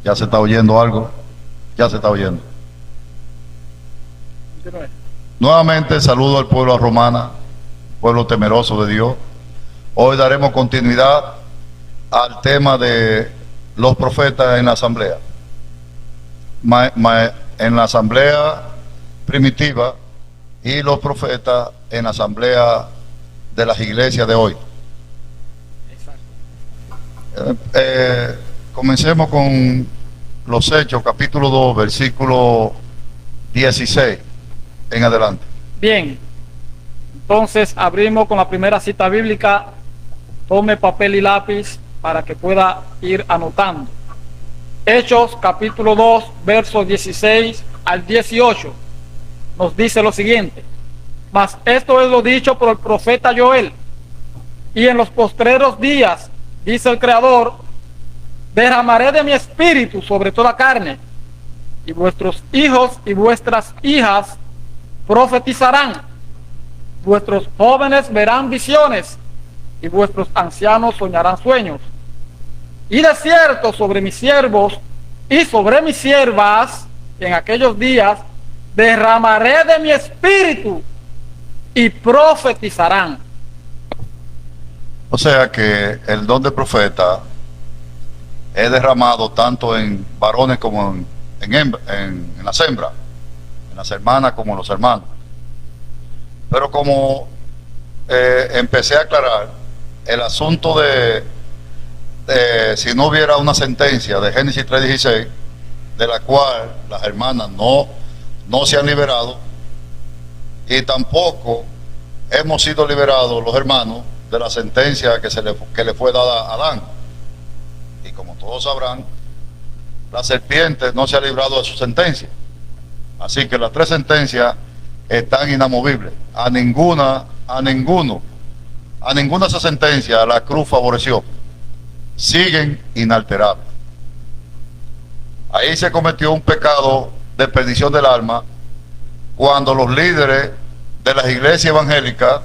Ya se está oyendo algo. Ya se está oyendo. Nuevamente saludo al pueblo romana, pueblo temeroso de Dios. Hoy daremos continuidad al tema de los profetas en la asamblea. En la asamblea primitiva y los profetas en la asamblea de las iglesias de hoy. Comencemos con los Hechos, capítulo 2, versículo 16 en adelante. Bien, entonces abrimos con la primera cita bíblica. Tome papel y lápiz para que pueda ir anotando. Hechos capítulo 2, versos 16 al 18. Nos dice lo siguiente: mas esto es lo dicho por el profeta Joel. Y en los postreros días, dice el Creador, derramaré de mi espíritu sobre toda carne, y vuestros hijos y vuestras hijas profetizarán, vuestros jóvenes verán visiones, y vuestros ancianos soñarán sueños. Y de cierto sobre mis siervos y sobre mis siervas en aquellos días derramaré de mi espíritu, y profetizarán. O sea que el don de profeta es derramado tanto en varones como en las hembras, en las hermanas como en los hermanos. Pero como empecé a aclarar el asunto de si no hubiera una sentencia de Génesis 3:16, de la cual las hermanas no se han liberado, y tampoco hemos sido liberados los hermanos de la sentencia que le fue dada a Adán. Y como todos sabrán, la serpiente no se ha librado de su sentencia. Así que las tres sentencias están inamovibles. A ninguna de esas sentencias la cruz favoreció. Siguen inalterables. Ahí se cometió un pecado de perdición del alma cuando los líderes de las iglesias evangélicas,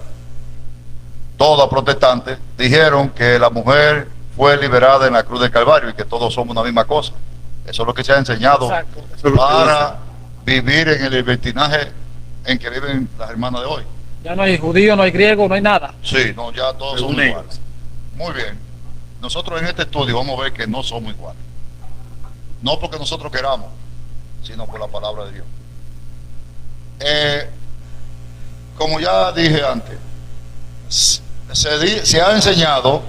todas protestantes, dijeron que la mujer fue liberada en la cruz del Calvario y que todos somos una misma cosa. Eso es lo que se ha enseñado. Exacto. Para vivir en el libertinaje en que viven las hermanas de hoy. Ya no hay judío, no hay griego, no hay nada. Sí, no, ya todos somos iguales. Muy bien. Nosotros en este estudio vamos a ver que no somos iguales. No porque nosotros queramos, sino por la palabra de Dios. Como ya dije antes, se ha enseñado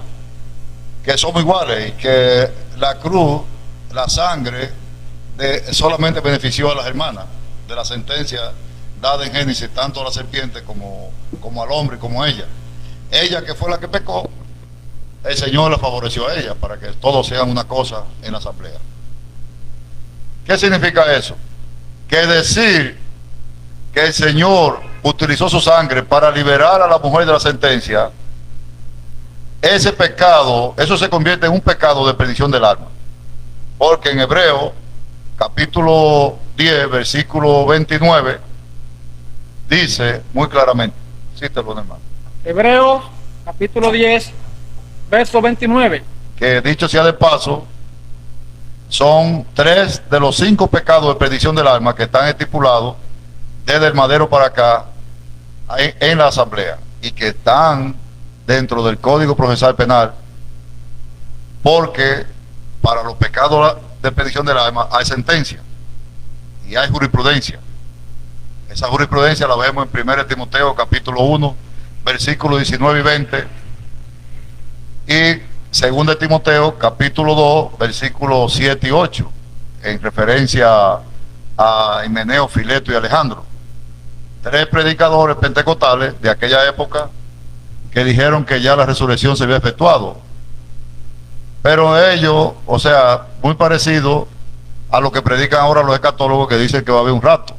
que somos iguales y que la cruz, la sangre, solamente benefició a las hermanas de la sentencia dada en Génesis, tanto a la serpiente como al hombre, como a ella. Ella, que fue la que pecó, el Señor la favoreció a ella para que todos sean una cosa en la asamblea. ¿Qué significa eso? Que decir que el Señor utilizó su sangre para liberar a la mujer de la sentencia, ese pecado, eso se convierte en un pecado de perdición del alma. Porque en Hebreos, capítulo 10, versículo 29, dice muy claramente, cítalo, hermano. Hebreos, capítulo 10, verso 29. Que dicho sea de paso, son 3 de los 5 pecados de perdición del alma que están estipulados desde el madero para acá en la asamblea y que están dentro del Código Procesal Penal, porque para los pecados de perdición del alma hay sentencia y hay jurisprudencia. Esa jurisprudencia la vemos en 1 Timoteo capítulo 1 versículos 19 y 20 y 2 Timoteo capítulo 2 versículos 7 y 8 en referencia a Himeneo, Fileto y Alejandro, 3 predicadores pentecostales de aquella época que dijeron que ya la resurrección se había efectuado, pero ellos, o sea, muy parecido a lo que predican ahora los escatólogos, que dicen que va a haber un rapto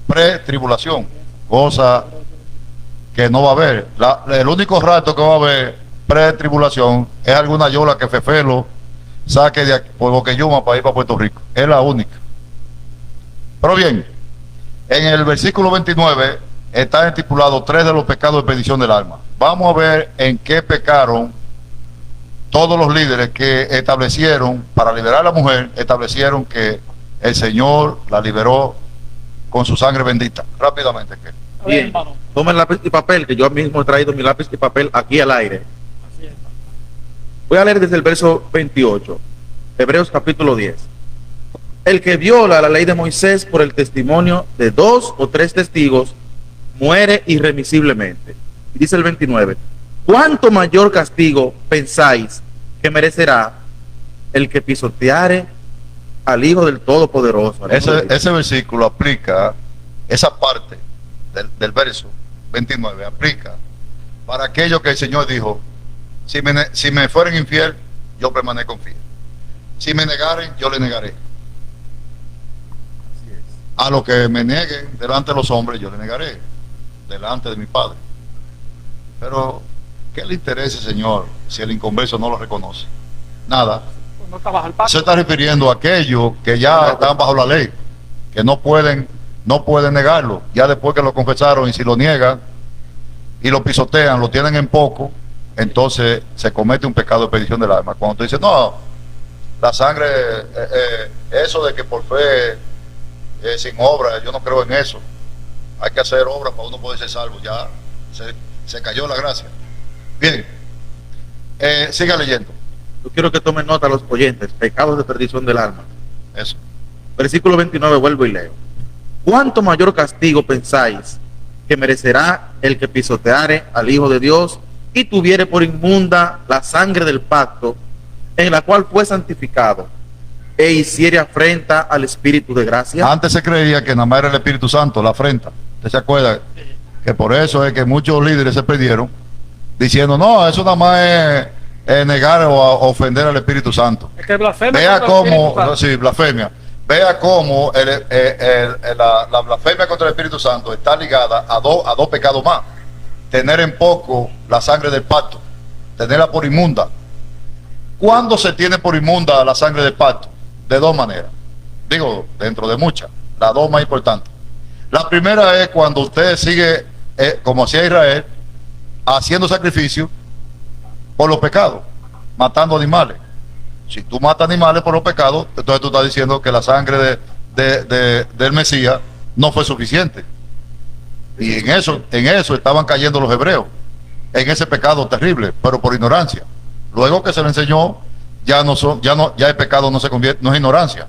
pre-tribulación, cosa que no va a haber. El único rapto que va a haber pre-tribulación es alguna yola que Fefelo saque de aquí, por Boqueyuma, para ir para Puerto Rico. Es la única. Pero bien, en el versículo 29 está estipulado 3 de los pecados de perdición del alma. Vamos a ver en qué pecaron todos los líderes que establecieron, para liberar a la mujer, establecieron que el Señor la liberó con su sangre bendita. Rápidamente. ¿Qué? Bien, hermano. tomen lápiz y papel, que yo mismo he traído mi lápiz y papel aquí al aire. Así es. Voy a leer desde el verso 28, Hebreos capítulo 10. El que viola la ley de Moisés por el testimonio de 2 o 3 testigos muere irremisiblemente. Y dice el 29, ¿cuánto mayor castigo pensáis que merecerá el que pisoteare al Hijo del Todopoderoso? Ese versículo aplica, esa parte del verso 29, aplica para aquello que el Señor dijo: si me fueren infiel, yo permanezco fiel. Si me negaren, yo le negaré. A lo que me nieguen delante de los hombres, yo le negaré delante de mi Padre. Pero, ¿qué le interesa, Señor, si el inconverso no lo reconoce? Nada. Pues no está bajo el pacto. Se está refiriendo a aquellos que ya están bajo la ley, que no pueden negarlo. Ya después que lo confesaron, y si lo niegan y lo pisotean, lo tienen en poco, entonces se comete un pecado de perdición del alma. Cuando tú dices, no, la sangre, eso de que por fe, sin obra, yo no creo en eso. Hay que hacer obras para uno poder ser salvo. Ya se cayó la gracia. Bien, siga leyendo. Yo quiero que tomen nota los oyentes, pecados de perdición del alma. Eso. Versículo 29, vuelvo y leo. ¿Cuánto mayor castigo pensáis que merecerá el que pisoteare al Hijo de Dios y tuviere por inmunda la sangre del pacto, en la cual fue santificado, e hiciere afrenta al Espíritu de gracia? Antes se creía que nada más era el Espíritu Santo, la afrenta. ¿Usted se acuerda? Que por eso es que muchos líderes se perdieron, diciendo, no, eso nada más es negar o ofender al Espíritu Santo. Es que blasfemia Vea contra el Espíritu cómo, Santo. sí, blasfemia. Vea cómo la blasfemia contra el Espíritu Santo está ligada a dos pecados más. Tener en poco la sangre del pacto, tenerla por inmunda. ¿Cuándo se tiene por inmunda la sangre del pacto? De dos maneras. Digo, dentro de muchas. Las dos más importantes. La primera es cuando usted sigue, como hacía Israel, haciendo sacrificio por los pecados, matando animales. Si tú matas animales por los pecados, entonces tú estás diciendo que la sangre del Mesías no fue suficiente. Y en eso estaban cayendo los hebreos, en ese pecado terrible, pero por ignorancia. Luego que se le enseñó, ya el pecado no se convierte, no es ignorancia.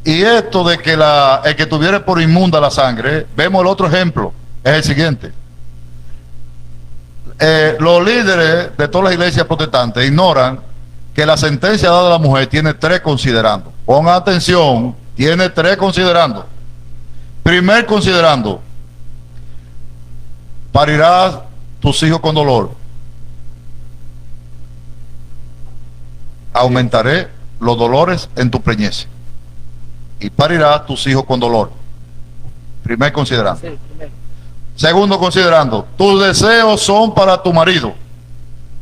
Y esto de que el que tuviera por inmunda la sangre, vemos el otro ejemplo, es el siguiente. Los líderes de todas las iglesias protestantes ignoran que la sentencia dada a la mujer tiene 3 considerando. Pongan atención, tiene 3 considerando. Primer considerando: parirás tus hijos con dolor. Aumentaré los dolores en tu preñez. Y parirás tus hijos con dolor. Primer considerando. Sí, primero. Segundo considerando: tus deseos son para tu marido.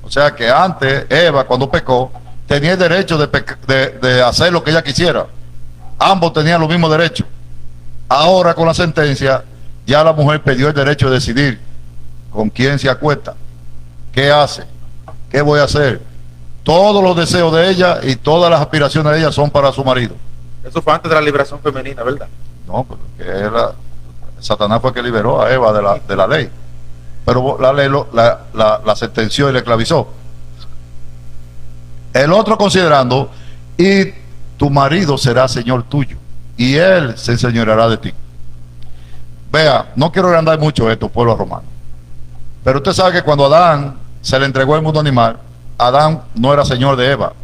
O sea que antes Eva, cuando pecó, tenía el derecho de hacer lo que ella quisiera. Ambos tenían los mismos derechos. Ahora con la sentencia, ya la mujer perdió el derecho de decidir con quién se acuesta, qué hace, qué voy a hacer. Todos los deseos de ella y todas las aspiraciones de ella son para su marido. Eso fue antes de la liberación femenina, ¿verdad? No, porque Satanás fue el que liberó a Eva de la ley. Pero la ley la sentenció y la esclavizó. El otro considerando: y tu marido será señor tuyo, y él se enseñoreará de ti. Vea, no quiero agrandar mucho esto, pueblo romano, pero usted sabe que cuando Adán se le entregó el mundo animal, Adán no era señor de Eva,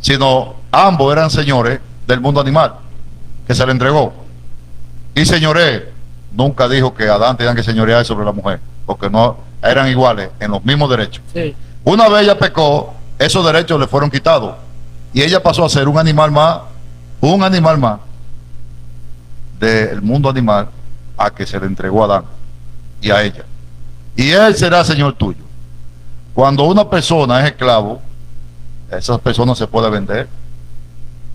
sino ambos eran señores del mundo animal que se le entregó. Y señoré nunca dijo que Adán tenía que señorear sobre la mujer, porque no eran iguales en los mismos derechos. Sí. Una vez ella pecó, esos derechos le fueron quitados y ella pasó a ser un animal más del mundo animal a que se le entregó a Adán y a ella. Y él será señor tuyo. Cuando una persona es esclavo, esa persona se puede vender,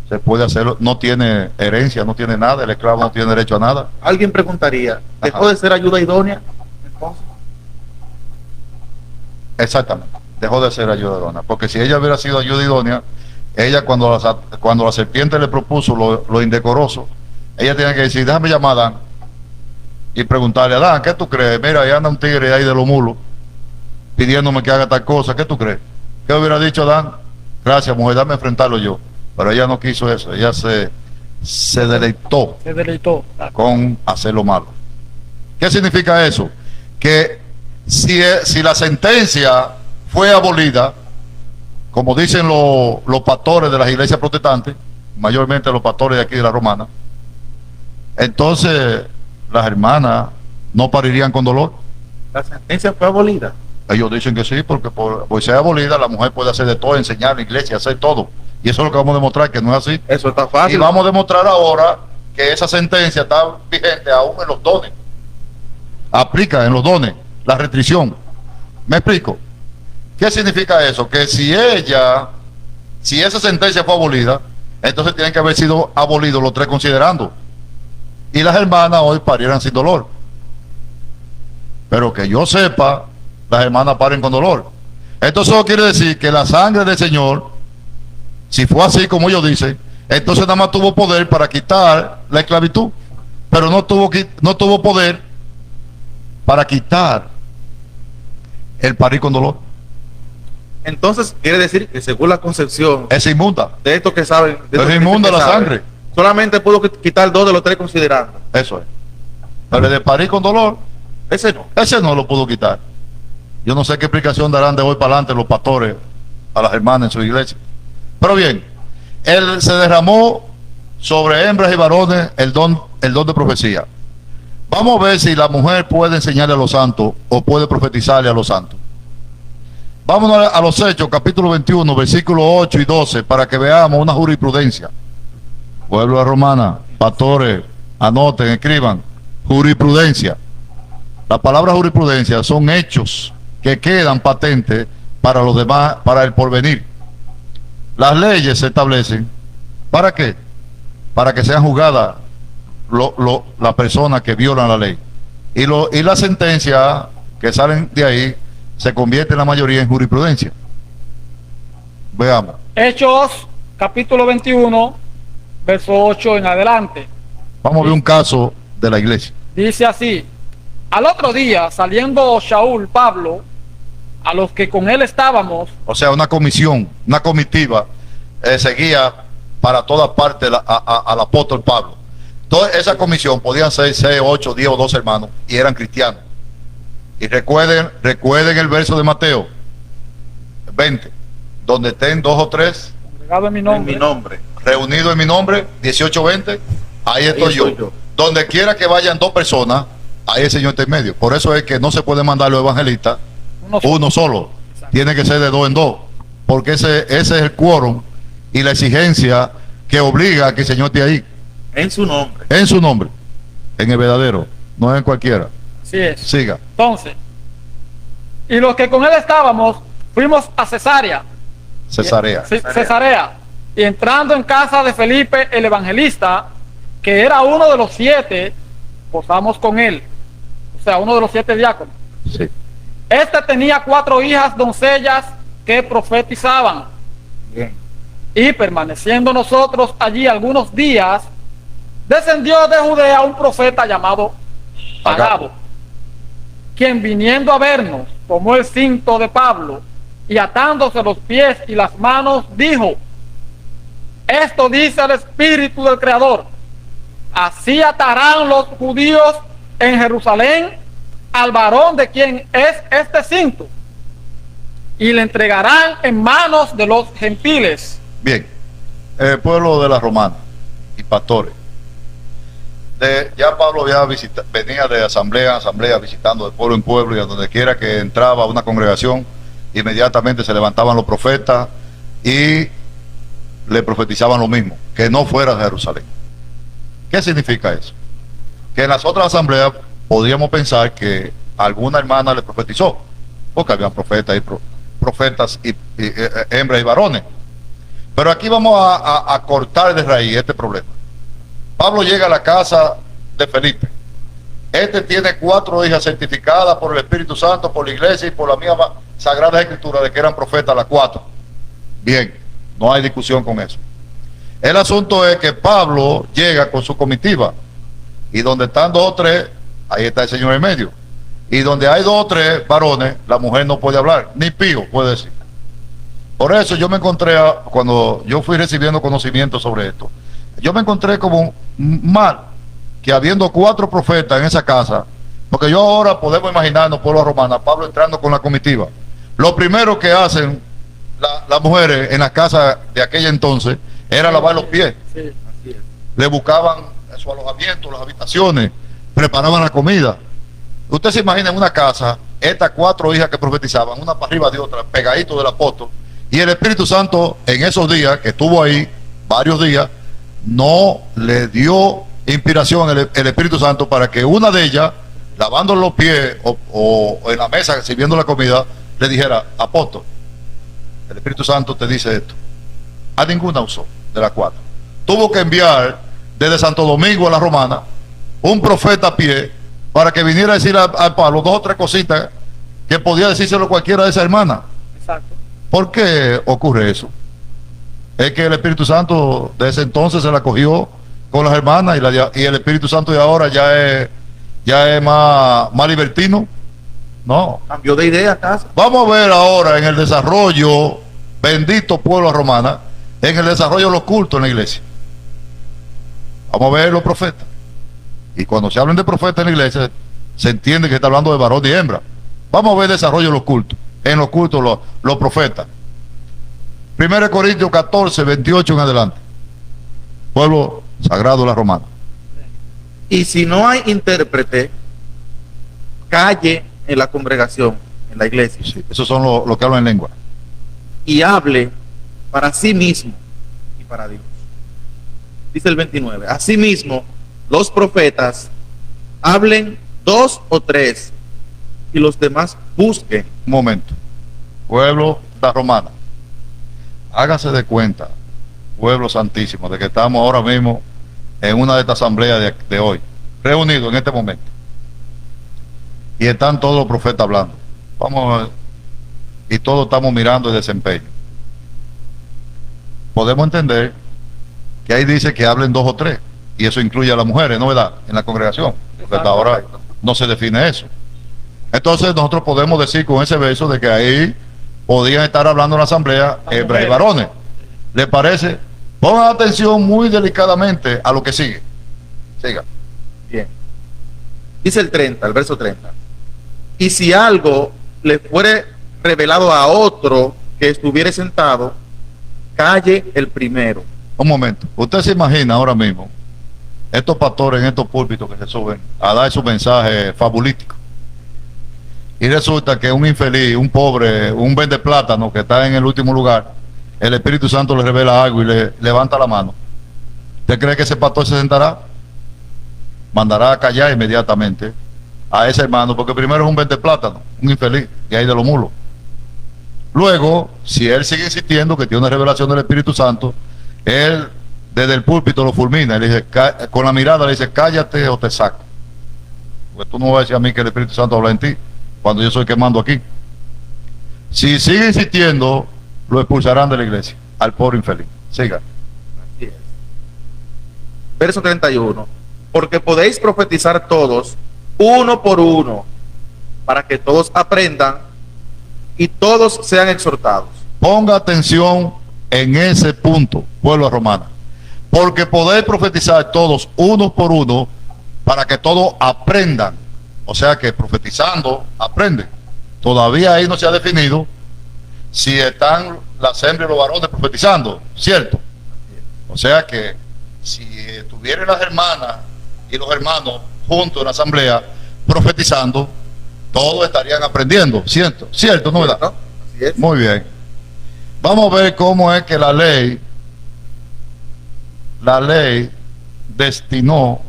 se puede hacerlo, no tiene herencia, no tiene nada, el esclavo no tiene derecho a nada. Alguien preguntaría, ¿dejó Ajá. de ser ayuda idónea entonces? Exactamente. dejó de ser ayuda idónea. Porque si ella hubiera sido ayuda idónea, ella cuando la serpiente le propuso lo indecoroso, ella tenía que decir, déjame llamar a Adán y preguntarle, Adán, ¿qué tú crees? Mira, ahí anda un tigre ahí de los mulos pidiéndome que haga tal cosa, ¿qué tú crees? ¿Qué hubiera dicho Adán? Gracias, mujer, dame enfrentarlo yo. Pero ella no quiso eso, ella se deleitó Se deleitó. con hacer lo malo. ¿Qué significa eso? Que si la sentencia fue abolida, como dicen los pastores de las iglesias protestantes, mayormente los pastores de aquí de la romana, entonces las hermanas no parirían con dolor. La sentencia fue abolida. Ellos dicen que sí, porque por ser abolida la mujer puede hacer de todo, enseñar en la iglesia, hacer todo. Y eso es lo que vamos a demostrar, que no es así. Eso está Y fácil. vamos a demostrar ahora que esa sentencia está vigente aún en los dones. Aplica en los dones la restricción. ¿Me explico? ¿Qué significa eso? Que si esa sentencia fue abolida, entonces tienen que haber sido abolidos los tres considerando. Y las hermanas hoy parieran sin dolor. Pero que yo sepa, las hermanas paren con dolor. Entonces eso quiere decir que la sangre del Señor, si fue así como ellos dicen, entonces nada más tuvo poder para quitar la esclavitud, pero no tuvo poder para quitar el parir con dolor. Entonces quiere decir que según la concepción Es inmunda. de esto que saben, de Es estos inmunda que la saben, sangre. solamente puedo quitar dos de los tres considerando. Eso es. Pero el de parir con dolor, Ese no. ese no lo pudo quitar. Yo no sé qué explicación darán de hoy para adelante los pastores a las hermanas en su iglesia. Pero bien, él se derramó sobre hembras y varones el don de profecía. Vamos a ver si la mujer puede enseñarle a los santos o puede profetizarle a los santos. Vámonos a los Hechos, capítulo 21, versículos 8 y 12, para que veamos una jurisprudencia. Pueblo de Romana, pastores, anoten, escriban, jurisprudencia. La palabra jurisprudencia son hechos que quedan patentes para los demás, para el porvenir. Las leyes se establecen, ¿para qué? Para que sean juzgadas las personas que violan la ley. Y las sentencias que salen de ahí se convierten la mayoría en jurisprudencia. Veamos. Hechos, capítulo 21, verso 8 en adelante. Vamos a ver un caso de la iglesia. Dice así: al otro día, saliendo Shaul, Pablo, a los que con él estábamos, O sea, una comisión, una comitiva seguía para todas partes al apóstol Pablo. Toda esa comisión podían ser 6, 8, 10 o 12 hermanos y eran cristianos. Y recuerden el verso de Mateo 20, donde estén 2 o 3 congregado en mi En nombre, mi nombre. reunidos en mi nombre, 18, 20, ahí estoy yo. Donde quiera que vayan 2 personas, ahí el Señor está en medio. Por eso es que no se puede mandar los evangelistas uno solo. Exacto. Tiene que ser de 2 en 2, porque ese es el quórum y la exigencia que obliga a que el Señor esté ahí, En su nombre. en su nombre, en el verdadero, no en cualquiera. Así es. Siga. Entonces, y los que con él estábamos, fuimos a Cesarea. Cesarea. Cesarea. Y entrando en casa de Felipe el evangelista, que era uno de los 7, posamos con él. O sea, uno de los 7 diáconos. Sí. Este tenía 4 hijas doncellas que profetizaban. Bien. Y permaneciendo nosotros allí algunos días, descendió de Judea un profeta llamado Agabo, quien viniendo a vernos, tomó el cinto de Pablo y atándose los pies y las manos, dijo: esto dice el Espíritu del Creador, así atarán los judíos en Jerusalén al varón de quien es este cinto, y le entregarán en manos de los gentiles. Bien, el pueblo de la Romana y pastores. Ya Pablo venía de asamblea en asamblea, visitando de pueblo en pueblo, y a donde quiera que entraba una congregación, inmediatamente se levantaban los profetas y le profetizaban lo mismo, que no fuera de Jerusalén. ¿Qué significa eso? Que en las otras asambleas podríamos pensar que alguna hermana le profetizó, porque habían profetas y hembras y varones. Pero aquí vamos a cortar de raíz este problema. Pablo llega a la casa de Felipe. Este tiene 4 hijas certificadas por el Espíritu Santo, por la iglesia y por la misma Sagradas Escrituras de que eran profetas las 4. Bien, no hay discusión con eso. El asunto es que Pablo llega con su comitiva y donde están 2 o 3, ahí está el Señor en medio. Y donde hay 2 o 3 varones, la mujer no puede hablar, ni pío puede decir. Por eso yo me encontré, cuando yo fui recibiendo conocimiento sobre esto, yo me encontré como mal que habiendo 4 profetas en esa casa, porque yo ahora podemos imaginarnos, pueblo romana, Pablo entrando con la comitiva. Lo primero que hacen las mujeres en la casa de aquel entonces era lavar los pies. Sí. Así es. Le buscaban su alojamiento, las habitaciones, preparaban la comida. Usted se imagina en una casa, estas 4 hijas que profetizaban, una para arriba de otra, pegadito del apóstol, y el Espíritu Santo en esos días, que estuvo ahí varios días, no le dio inspiración el Espíritu Santo para que una de ellas, lavando los pies o en la mesa sirviendo la comida, le dijera: apóstol, el Espíritu Santo te dice esto. A ninguna usó de las 4. Tuvo que enviar desde Santo Domingo a la Romana un profeta a pie para que viniera a decir al Pablo 2 o 3 cositas que podía decírselo cualquiera de esas hermanas. Exacto. ¿Por qué ocurre eso? Es que el Espíritu Santo de ese entonces se la cogió con las hermanas y el Espíritu Santo de ahora ya es más libertino. No. Cambió de idea, casa. Vamos a ver ahora en el desarrollo, bendito pueblo romana, en el desarrollo de los cultos en la iglesia. Vamos a ver los profetas. Y cuando se hablan de profetas en la iglesia, se entiende que está hablando de varón y hembra. Vamos a ver el desarrollo de los cultos. En los cultos los profetas. 1 Corintios 14, 28 en adelante. Pueblo sagrado de la romana. Y si no hay intérprete, calle en la congregación, en la iglesia, Sí, esos son los que hablan en lengua. y hable para sí mismo y para Dios. Dice el 29. Asimismo, los profetas hablen 2 o 3 y los demás busquen. Un momento. Pueblo de la romana. Hágase de cuenta, pueblo santísimo, de que estamos ahora mismo en una de estas asambleas de hoy, reunidos en este momento. Y están todos los profetas hablando. Y todos estamos mirando el desempeño. Podemos entender que ahí dice que hablen 2 o 3, y eso incluye a las mujeres, ¿no verdad? En la congregación, porque hasta ahora no se define eso. Entonces nosotros podemos decir con ese verso de que ahí podían estar hablando en la asamblea hembras y varones. ¿Le parece? Pongan atención muy delicadamente a lo que sigue. Siga. Bien. Dice el 30, el verso 30. Y si algo le fuere revelado a otro que estuviere sentado, calle el primero. Un momento. Usted se imagina ahora mismo estos pastores en estos púlpitos que se suben a dar su mensaje fabulístico. Y resulta que un infeliz, un pobre, un vende plátano que está en el último lugar, el Espíritu Santo le revela algo y le levanta la mano. ¿Usted cree que ese pastor se sentará? Mandará a callar inmediatamente a ese hermano, porque primero es un vende plátano, un infeliz, y ahí de los mulos. Luego, si él sigue insistiendo que tiene una revelación del Espíritu Santo, él desde el púlpito lo fulmina, y le dice, con la mirada le dice: cállate o te saco. Porque tú no vas a decir a mí que el Espíritu Santo habla en ti, cuando yo soy que mando aquí. Si sigue insistiendo, lo expulsarán de la iglesia, al pobre infeliz. Siga. Así es. Verso 31. Porque podéis profetizar todos, uno por uno, para que todos aprendan y todos sean exhortados. Ponga atención en ese punto, pueblo romana. Porque podéis profetizar todos, uno por uno, para que todos aprendan. O sea que profetizando, aprenden. Todavía ahí no se ha definido si están las hembras y los varones profetizando, ¿cierto? O sea que si estuvieran las hermanas y los hermanos juntos en la asamblea profetizando, todos estarían aprendiendo, ¿cierto? ¿Cierto? ¿No verdad? Así es. Muy bien. Vamos a ver cómo es que la ley destinó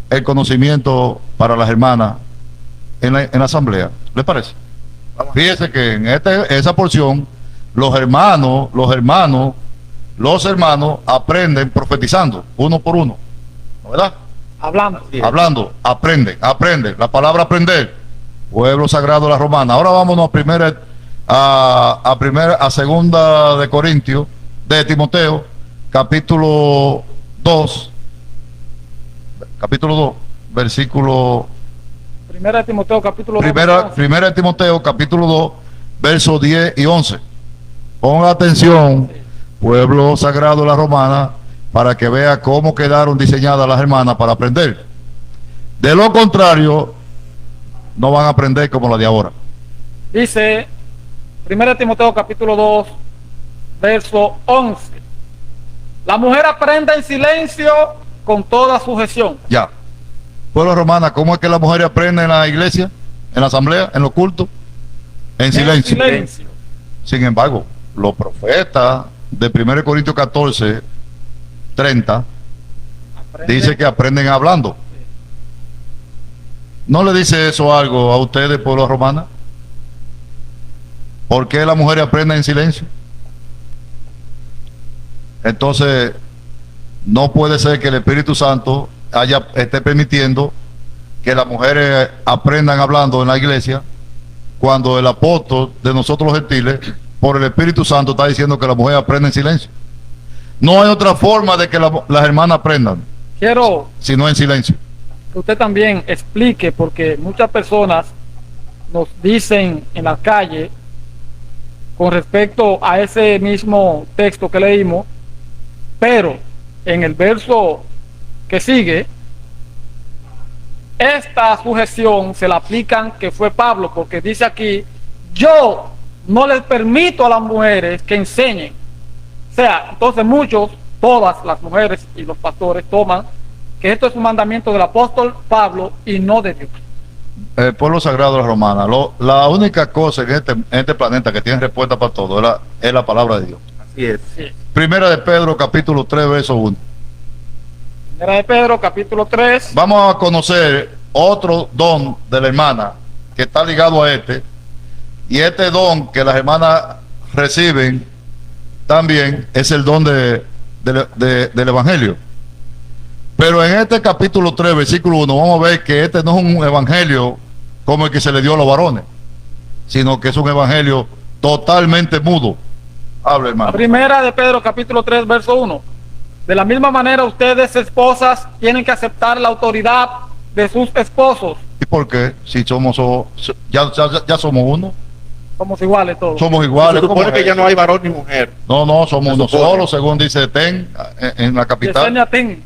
el conocimiento para las hermanas en la asamblea. ¿Le parece? Fíjese que en esa porción los hermanos aprenden profetizando, uno por uno, ¿no verdad? Hablando. Así es. Hablando, aprenden. La palabra aprender pueblo sagrado de la romana. Ahora vámonos a segunda de Corintios, de Timoteo, capítulo 2, versículo, Primera de Timoteo, capítulo 2. primera de Timoteo, capítulo 2, versos 10 y 11. Ponga atención, pueblo sagrado de la romana, para que vea cómo quedaron diseñadas las hermanas para aprender. De lo contrario, no van a aprender como la de ahora. Dice, Primera de Timoteo, capítulo 2, verso 11. La mujer aprende en silencio con toda sujeción. Ya. Pueblo romana, ¿cómo es que las mujeres aprenden en la iglesia, en la asamblea, en los cultos? En silencio. Sin embargo, los profetas de 1 Corintios 14, 30, dice que aprenden hablando. ¿No le dice eso algo a ustedes, pueblo romana? ¿Por qué las mujeres aprenden en silencio? Entonces, no puede ser que el Espíritu Santo esté permitiendo que las mujeres aprendan hablando en la iglesia, cuando el apóstol de nosotros los gentiles, por el Espíritu Santo, está diciendo que las mujeres aprenden en silencio. No hay otra forma de que las hermanas aprendan, Quiero sino en silencio. que usted también explique, porque muchas personas nos dicen en la calle, con respecto a ese mismo texto que leímos, pero en el verso que sigue, esta sujeción se la aplican que fue Pablo, porque dice aquí, yo no les permito a las mujeres que enseñen. O sea, entonces todas las mujeres y los pastores toman que esto es un mandamiento del apóstol Pablo y no de Dios. El pueblo sagrado de la romana, la única cosa en este planeta que tiene respuesta para todo es la palabra de Dios. Así es. Sí. Primera de Pedro, capítulo 3, verso 1. Primera de Pedro, capítulo 3. Vamos a conocer otro don de la hermana que está ligado a este, y este don que las hermanas reciben también es el don del evangelio. Pero en este capítulo 3, versículo 1, vamos a ver que este no es un evangelio como el que se le dio a los varones, sino que es un evangelio totalmente mudo. Hable, hermano. Primera de Pedro, capítulo 3, verso 1. De la misma manera, ustedes, esposas, tienen que aceptar la autoridad de sus esposos. ¿Y por qué? Si ya somos uno. Somos iguales todos. Somos Se iguales. supone que ya no hay varón ni mujer. No, somos uno Se supone. solo, según dice Ten en la capital. Yesenia Ten.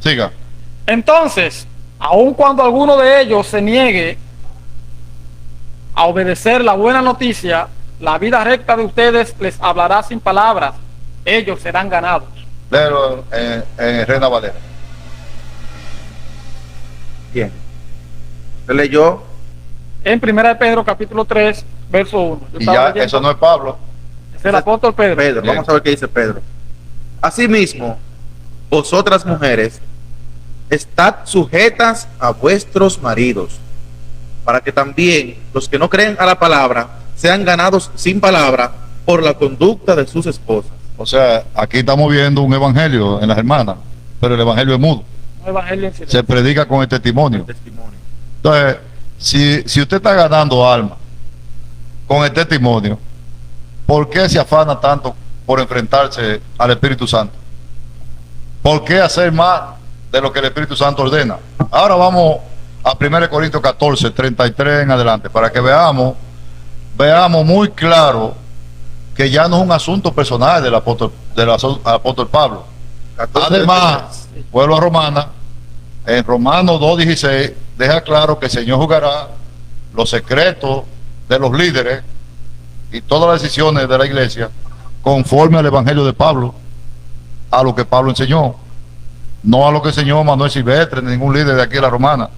Siga. Entonces, aun cuando alguno de ellos se niegue a obedecer la buena noticia, la vida recta de ustedes les hablará sin palabras. Ellos serán ganados. Léelo en Reina Valera. Bien. Se leyó. En Primera de Pedro, capítulo 3, verso 1. Yo Y estaba ya, leyendo. eso no es Pablo. Es el apóstol Pedro. Pedro, Bien. vamos a ver qué dice Pedro. Asimismo, vosotras mujeres, estad sujetas a vuestros maridos, para que también los que no creen a la palabra sean ganados sin palabra por la conducta de sus esposas. O sea, aquí estamos viendo un evangelio en las hermanas, pero el evangelio es mudo. Un evangelio en silencio. Se predica con el testimonio. Testimonio. Entonces, si usted está ganando alma con el testimonio, ¿por qué se afana tanto por enfrentarse al Espíritu Santo? ¿Por qué hacer más de lo que el Espíritu Santo ordena? Ahora vamos a 1 Corintios 14, 33 en adelante, para que veamos muy claro que ya no es un asunto personal del apóstol Pablo. 14, Además, pueblo romana, en Romanos 2:16, deja claro que el Señor juzgará los secretos de los líderes y todas las decisiones de la iglesia conforme al evangelio de Pablo, a lo que Pablo enseñó, no a lo que enseñó Manuel Silvestre, ningún líder de aquí de la romana,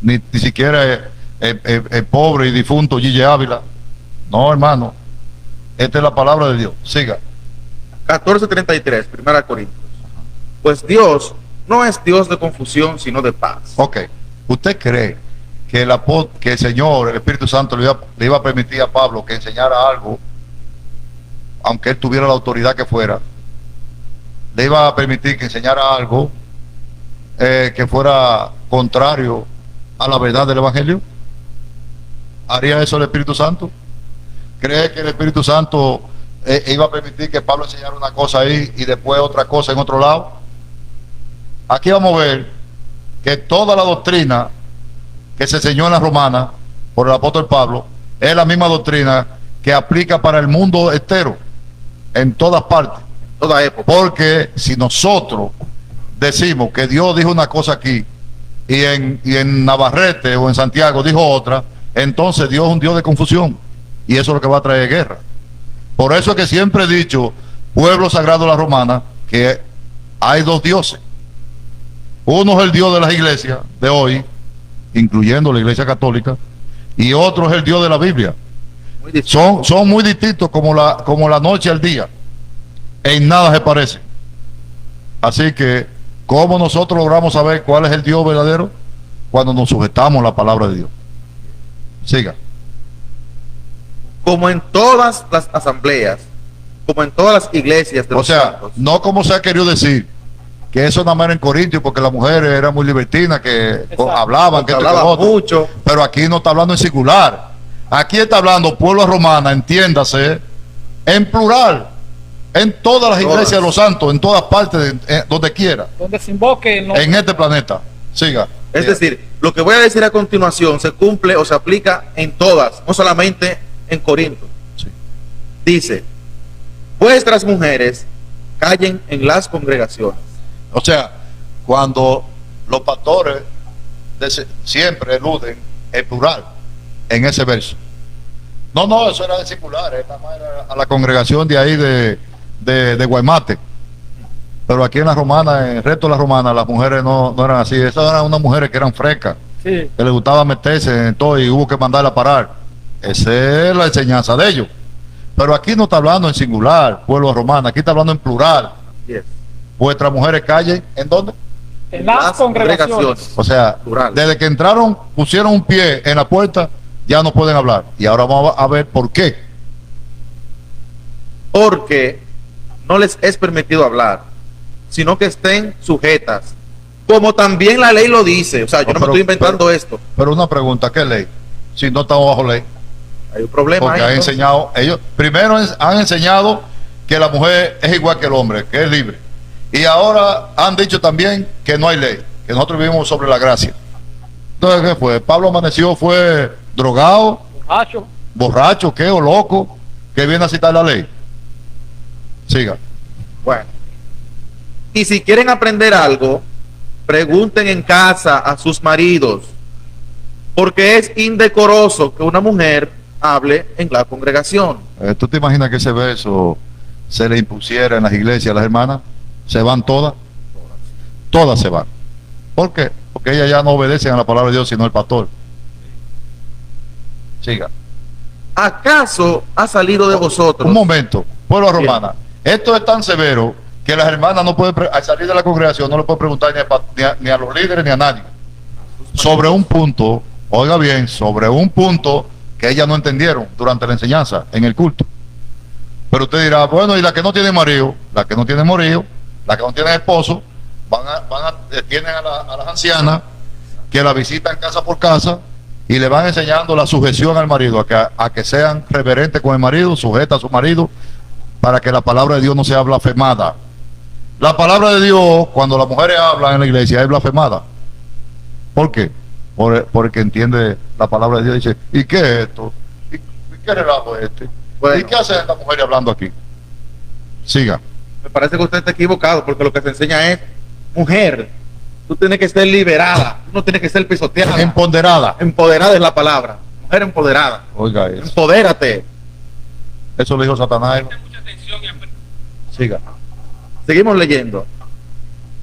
ni siquiera el pobre y difunto Gille Ávila. No, hermano, esta es la palabra de Dios. Siga. 14:33, Primera Corintios. Pues Dios no es Dios de confusión, sino de paz. Ok, ¿usted cree que el Señor, el Espíritu Santo, le iba a permitir a Pablo que enseñara algo, aunque él tuviera la autoridad que fuera? ¿Le iba a permitir que enseñara algo que fuera contrario a la verdad del Evangelio? ¿Haría eso el Espíritu Santo? ¿Cree que el Espíritu Santo iba a permitir que Pablo enseñara una cosa ahí y después otra cosa en otro lado? Aquí vamos a ver que toda la doctrina que se enseñó en la romana por el apóstol Pablo es la misma doctrina que aplica para el mundo entero, en todas partes. Toda época. Porque si nosotros decimos que Dios dijo una cosa aquí y en Navarrete o en Santiago dijo otra, entonces Dios es un Dios de confusión y eso es lo que va a traer guerra. Por eso es que siempre he dicho, pueblo sagrado de la romana, que hay dos dioses. Uno es el Dios de las iglesias de hoy, incluyendo la iglesia católica, y otro es el Dios de la Biblia. Muy difícil. Son muy distintos como la noche al día. En nada se parecen. Así que, ¿cómo nosotros logramos saber cuál es el Dios verdadero? Cuando nos sujetamos a la palabra de Dios. Siga. Como en todas las asambleas, como en todas las iglesias de O los sea, santos. no como se ha querido decir que eso nada más era en Corintios porque las mujeres eran muy libertinas, que Exacto. hablaban, que Porque esto y que lo hablaban otro. mucho. Pero aquí no está hablando en singular. Aquí está hablando pueblo romana, entiéndase, en plural, en todas las Todas. iglesias de los santos, en todas partes, donde quiera, Donde se invoque el nombre. en este planeta. Siga. Es decir, lo que voy a decir a continuación se cumple o se aplica en todas, no solamente en Corinto. Sí. Dice, vuestras mujeres callen en las congregaciones. O sea, cuando los pastores siempre eluden el plural en ese verso. No, eso era de singular, nada más era a la congregación de ahí de Guaymate. Pero aquí en la romana, en el resto de la romana, las mujeres no eran así. Esas eran unas mujeres que eran frescas, Sí. que les gustaba meterse en todo y hubo que mandarla a parar. Esa es la enseñanza de ellos. Pero aquí no está hablando en singular, pueblo romano, aquí está hablando en plural. Yes. Vuestras mujeres callen, ¿en dónde? En las congregaciones. O sea, Plural. desde que entraron, pusieron un pie en la puerta, ya no pueden hablar. Y ahora vamos a ver por qué. Porque no les es permitido hablar, sino que estén sujetas, como también la ley lo dice. O sea, yo no me Pero- estoy inventando esto. Pero una pregunta, ¿qué ley? Si no estamos bajo ley. Hay un problema Porque ahí, han entonces. enseñado, ellos primero han enseñado que la mujer es igual que el hombre, que es libre. Y ahora han dicho también que no hay ley, que nosotros vivimos sobre la gracia. Entonces, ¿qué fue? Pablo amaneció, fue drogado, Borracho. borracho, ¿qué? O loco, que viene a citar la ley. Siga. Bueno. Y si quieren aprender algo, pregunten en casa a sus maridos, porque es indecoroso que una mujer hable en la congregación. ¿Tú te imaginas que ese verso se le impusiera en las iglesias a las hermanas? ¿Se van todas? Todas se van. ¿Por qué? Porque ellas ya no obedecen a la palabra de Dios, sino el pastor. Siga. ¿Acaso ha salido de vosotros? Un momento, pueblo romana. Esto es tan severo que las hermanas no pueden, al salir de la congregación, no le pueden preguntar ni a los líderes ni a nadie. Sobre un punto, oiga bien, sobre un punto que ellas no entendieron durante la enseñanza, en el culto. Pero usted dirá, bueno, y la que no tiene marido, la que no tiene marido, la que no tiene esposo, tienen a las ancianas que la visitan casa por casa y le van enseñando la sujeción al marido, a que sean reverentes con el marido, sujetas a su marido, para que la palabra de Dios no sea blasfemada. La palabra de Dios, cuando las mujeres hablan en la iglesia, es blasfemada. ¿Por qué? Porque entiende la palabra de Dios y dice, ¿y qué es esto? ¿Y qué relajo es este? Bueno. ¿Y qué hace esta mujer hablando aquí? Siga. Me parece que usted está equivocado, porque lo que se enseña es, mujer, tú tienes que ser liberada, tú no tienes que ser pisoteada. Empoderada. Empoderada es la palabra. Mujer empoderada. Oiga eso. Empodérate. Eso lo dijo Satanás. Siga. Seguimos leyendo.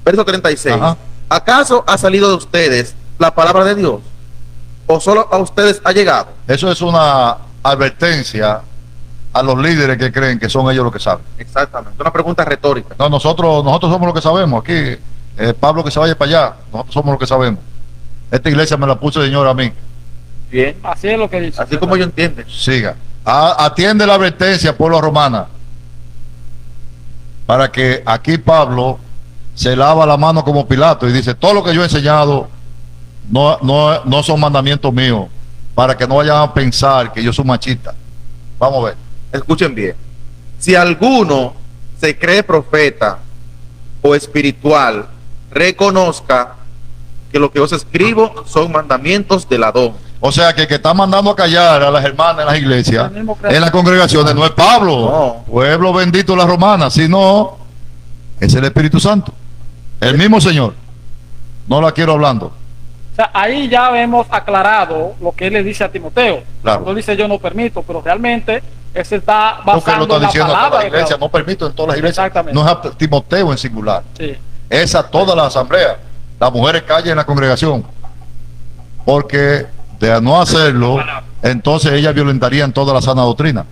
Verso 36. Ajá. ¿Acaso ha salido de ustedes la palabra de Dios? ¿O solo a ustedes ha llegado? Eso es una advertencia a los líderes que creen que son ellos los que saben. Exactamente. Una pregunta retórica. No, nosotros somos los que sabemos aquí. Pablo que se vaya para allá. Nosotros somos los que sabemos. Esta iglesia me la puso el Señor a mí. Bien. Así es lo que dice. Así como yo entiendo. Siga. Atiende la advertencia, pueblo romana. Para que aquí Pablo se lava la mano como Pilato y dice, todo lo que yo he enseñado no son mandamientos míos. para que no vayan a pensar que yo soy machista. Vamos a ver. Escuchen bien. Si alguno se cree profeta o espiritual, reconozca que lo que os escribo son mandamientos del Adón. O sea que el que está mandando a callar a las hermanas en las iglesias, El mismo Cristo. en las congregaciones, no es Pablo, No. pueblo bendito de la romana, sino es el Espíritu Santo, el mismo Señor. No la quiero hablando. O sea, ahí ya hemos aclarado lo que él le dice a Timoteo. Claro. Cuando dice yo no permito, pero realmente él se está Porque lo basando está en la diciendo a palabra todas las de iglesias, Dios. no permito en todas las iglesias. Exactamente. No es a Timoteo en singular, Sí. es a toda la asamblea. Las mujeres callen en la congregación, porque de no hacerlo, entonces ellas violentarían toda la sana doctrina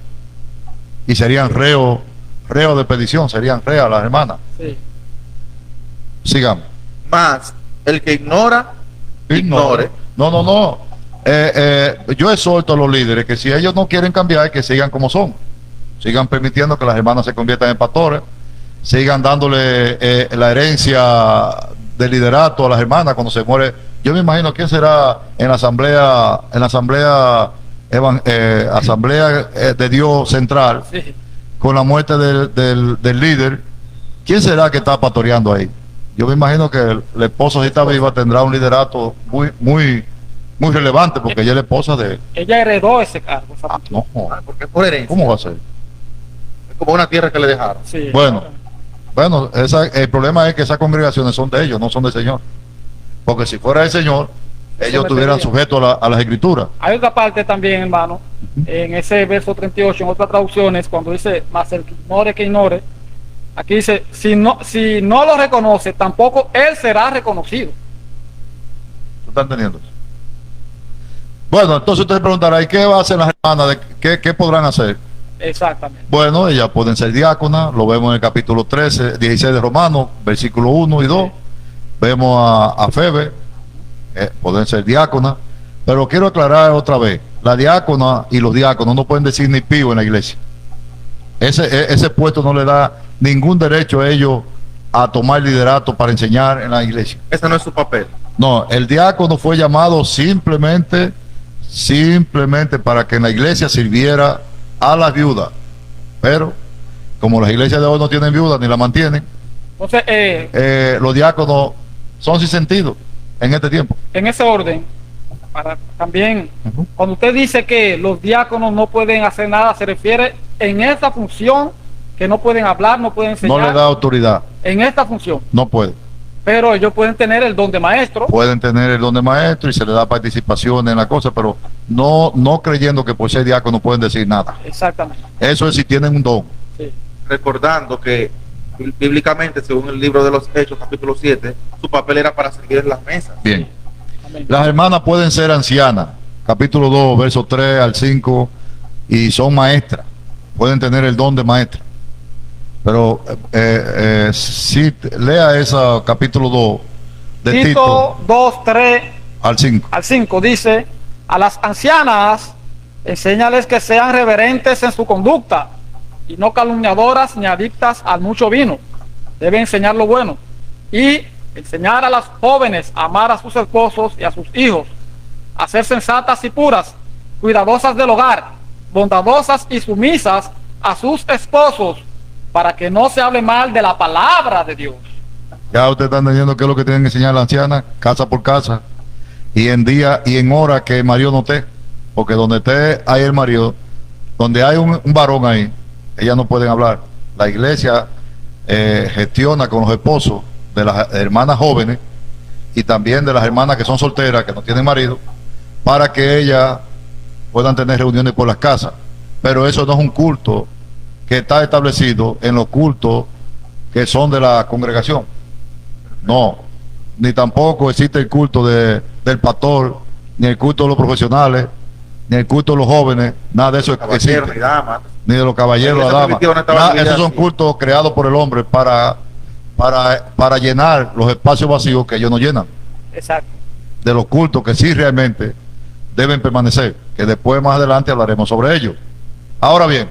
y serían reos de perdición, serían reas las hermanas. Sí. Sigamos. Más, el que ignore. No. Yo exhorto a los líderes que si ellos no quieren cambiar, que sigan como son. Sigan permitiendo que las hermanas se conviertan en pastores, sigan dándole la herencia de liderato a las hermanas cuando se muere. Yo me imagino quién será en la asamblea, de Dios central, Sí. con la muerte del líder. ¿Quién será que está pastoreando ahí? Yo me imagino que la esposa, si está viva, tendrá un liderato muy relevante, porque ella es la esposa de... Ella heredó ese cargo. esa Ah, función. no, Porque es por herencia. ¿cómo va a ser? Es como una tierra que le dejaron. Sí. Bueno, el problema es que esas congregaciones son de ellos, no son del Señor. Porque si fuera el Señor, ellos estuvieran sujetos a las escrituras. Hay otra parte también, hermano, en ese verso 38, en otras traducciones, cuando dice, más el que ignore, aquí dice, si no lo reconoce, tampoco él será reconocido. ¿Tú estás entendiendo? Bueno, entonces usted preguntará, ¿y qué va a hacer las hermanas? ¿Qué podrán hacer? Exactamente. Bueno, ellas pueden ser diáconas, lo vemos en el capítulo 13, 16 de Romanos, versículos 1 y 2. Vemos a Febe, pueden ser diáconas, pero quiero aclarar otra vez, la diácona y los diáconos no pueden decir ni pío en la iglesia. Ese puesto no le da ningún derecho a ellos a tomar liderato para enseñar en la iglesia. Ese no es su papel. No, el diácono fue llamado simplemente para que en la iglesia sirviera a las viudas. Pero, como las iglesias de hoy no tienen viudas ni la mantienen, Entonces, los diáconos son sin sentido en este tiempo. en ese orden, para también, Ujú. cuando usted dice que los diáconos no pueden hacer nada, se refiere en esta función, que no pueden hablar, no pueden No enseñar, le da autoridad, en esta función, no puede. pero ellos pueden tener el don de maestro. Pueden tener el don de maestro y se le da participación en la cosa, pero no creyendo que por ser diácono pueden decir nada. Exactamente. Eso es si tienen un don. Sí. Recordando que bíblicamente, según el libro de los Hechos, capítulo 7, su papel era para servir en las mesas. Bien. Amén. Las hermanas pueden ser ancianas, capítulo 2, versos 3 al 5, y son maestras, pueden tener el don de maestra. Pero si lea ese capítulo 2 de Tito Tito 2, 3 al 5. al 5 dice, a las ancianas, enséñales que sean reverentes en su conducta, y no calumniadoras ni adictas al mucho vino. Debe enseñar lo bueno. Y enseñar a las jóvenes a amar a sus esposos y a sus hijos, a ser sensatas y puras, cuidadosas del hogar, bondadosas y sumisas a sus esposos, para que no se hable mal de la palabra de Dios. Ya ustedes están entendiendo qué es lo que tienen que enseñar a la anciana, casa por casa, y en día y en hora que el marido no esté, porque donde esté hay el marido, donde hay un varón ahí, ellas no pueden hablar. La iglesia gestiona con los esposos de las hermanas jóvenes y también de las hermanas que son solteras, que no tienen marido, para que ellas puedan tener reuniones por las casas. Pero eso no es un culto que está establecido en los cultos que son de la congregación. No, ni tampoco existe el culto del pastor, ni el culto de los profesionales, ni el culto de los jóvenes, nada de eso Caballeros existe, y damas. ni de los caballeros, La las iglesia damas. primitiva no estaba Nada, dividida esos son así. cultos creados por el hombre para llenar los espacios vacíos que ellos no llenan, Exacto. de los cultos que sí realmente deben permanecer, que después más adelante hablaremos sobre ellos. Ahora bien,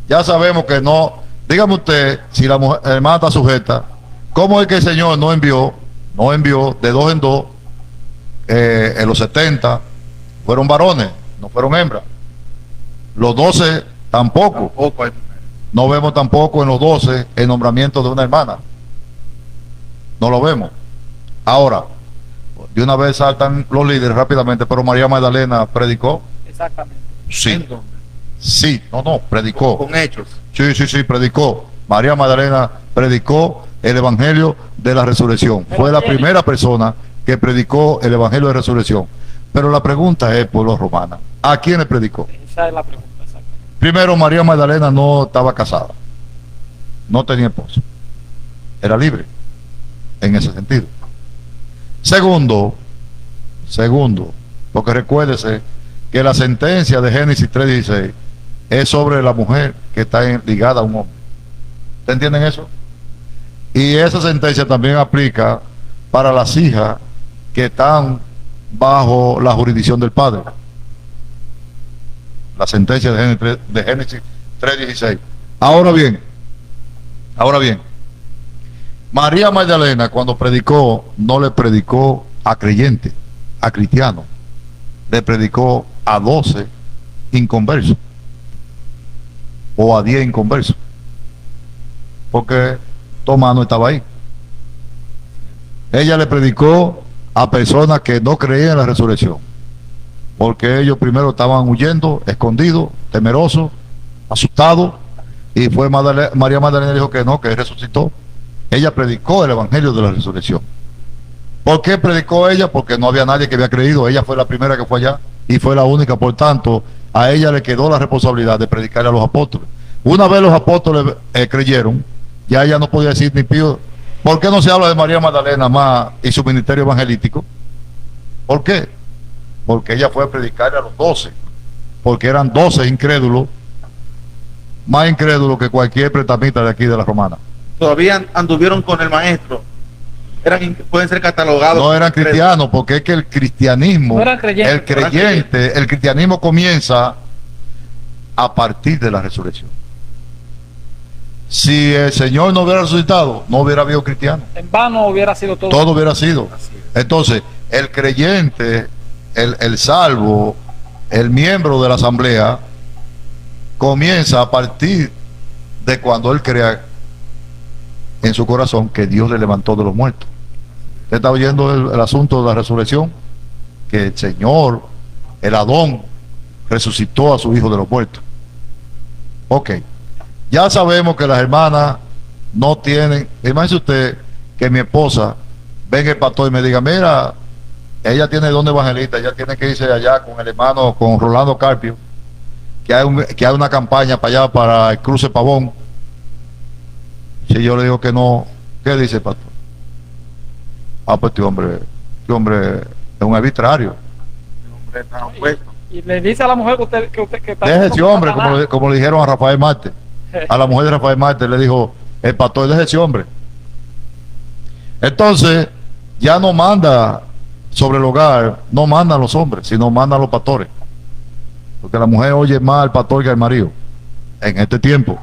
ya sabemos que no, dígame usted, si la mujer, hermana está sujeta, ¿cómo es que el Señor no envió de dos en dos, en los 70, fueron varones, no fueron hembras. Los 12 tampoco. Tampoco hay mujeres. No vemos tampoco en los 12 el nombramiento de una hermana. No lo vemos. Ahora, de una vez saltan los líderes rápidamente, pero María Magdalena predicó. Exactamente. Sí, ¿En dónde? sí, no, predicó. Con hechos. Sí, predicó. María Magdalena predicó el evangelio de la resurrección. Fue la primera persona que predicó el evangelio de resurrección. Pero la pregunta es, pueblo romana, ¿a quién le predicó? Esa es la pregunta, exactamente. Primero, María Magdalena no estaba casada, no tenía esposo, era libre en ese sentido. Segundo, porque recuérdese que la sentencia de Génesis 3:16 es sobre la mujer que está ligada a un hombre. ¿Ustedes entienden eso? Y esa sentencia también aplica para las hijas que están bajo la jurisdicción del padre. La sentencia de Génesis 3:16. Ahora bien, María Magdalena cuando predicó, no le predicó a creyentes, a cristianos, le predicó a 12 inconversos o a 10 inconversos, porque Tomás no estaba ahí. Ella le predicó a personas que no creían en la resurrección, porque ellos primero estaban huyendo, escondidos, temerosos, asustados, y fue María Magdalena dijo que no, que él resucitó. Ella predicó el evangelio de la resurrección. ¿Por qué predicó ella? Porque no había nadie que había creído. Ella fue la primera que fue allá y fue la única. Por tanto, a ella le quedó la responsabilidad de predicar a los apóstoles. Una vez los apóstoles creyeron, ya ella no podía decir ni pío. ¿Por qué no se habla de María Magdalena más y su ministerio evangelístico? ¿Por qué? Porque ella fue a predicar a los 12, porque eran 12 incrédulos, más incrédulos que cualquier pretamita de aquí de la Romana. Todavía anduvieron con el maestro. Pueden ser catalogados. No eran cristianos, porque es que el cristianismo, No eran creyentes. el creyente, el cristianismo comienza a partir de la resurrección. Si el Señor no hubiera resucitado, no hubiera habido cristiano. En vano hubiera sido todo. Todo hubiera sido. Entonces, el creyente, el salvo, el miembro de la asamblea, comienza a partir de cuando él crea en su corazón que Dios le levantó de los muertos. ¿Usted está oyendo el asunto de la resurrección? Que el Señor, el Adón, resucitó a su hijo de los muertos. Ok. Ya sabemos que las hermanas no tienen. Imagínese usted que mi esposa venga el pastor y me diga, mira, ella tiene don de evangelista, ella tiene que irse allá con el hermano, con Rolando Carpio, que hay una campaña para allá, para el cruce Pavón. Si yo le digo que no, ¿qué dice el pastor? Pues este hombre es un arbitrario. El hombre está opuesto. Y le dice a la mujer que está. Deje ese hombre, como le dijeron a Rafael Marte. A la mujer de Rafael Marte le dijo el pastor, deje ese hombre. Entonces, ya no manda sobre el hogar, no mandan los hombres, sino mandan los pastores. Porque la mujer oye más al pastor que al marido en este tiempo.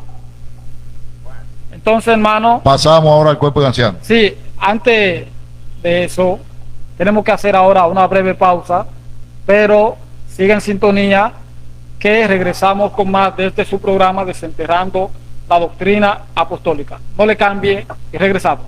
Entonces, hermano, Pasamos ahora al cuerpo de ancianos. sí, antes de eso, tenemos que hacer ahora una breve pausa, pero siga en sintonía, que regresamos con más de este su programa, Desenterrando la Doctrina Apostólica. No le cambie y regresamos.